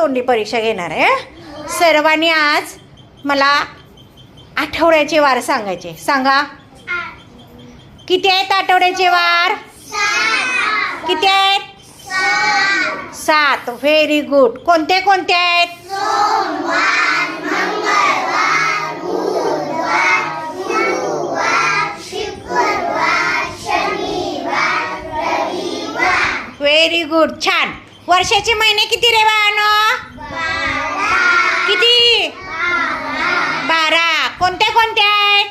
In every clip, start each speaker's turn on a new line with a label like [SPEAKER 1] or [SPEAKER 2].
[SPEAKER 1] तोंडी परीक्षा घेणार आहे. सर्वांनी आज मला आठवड्याचे वार सांगायचे. सांगा, किती आहेत आठवड्याचे वार? किती आहेत? 7. Very good. कोणते कोणते आहेत? Very good. छान. वर्षाचे महिने किती रे बाळांनो? किती? 12. कोणते कोणते आहेत?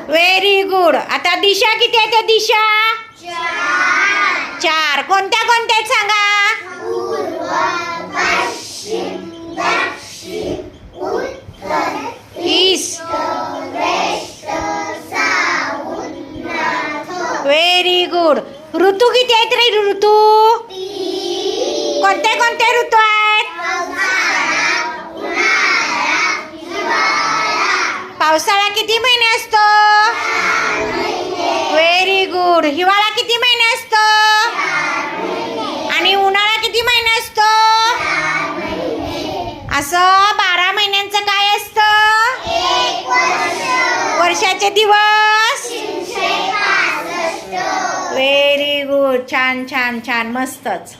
[SPEAKER 1] Very good. आता दिशा किती आहेत? दिशा 4. कोणत्या कोणत्या आहेत सांगा? ईस्ट. Very good. ऋतू किती आहेत रे? ऋतू कोणते कोणते ऋतू आहेत? पावसाळा किती महिने असतो? Very good. हिवाळा किती महिने असतो? आणि उन्हाळा किती महिने असतो? असं 12 महिन्यांचं काय असतं? वर्षाचे दिवस. Very good. छान छान छान. मस्तच.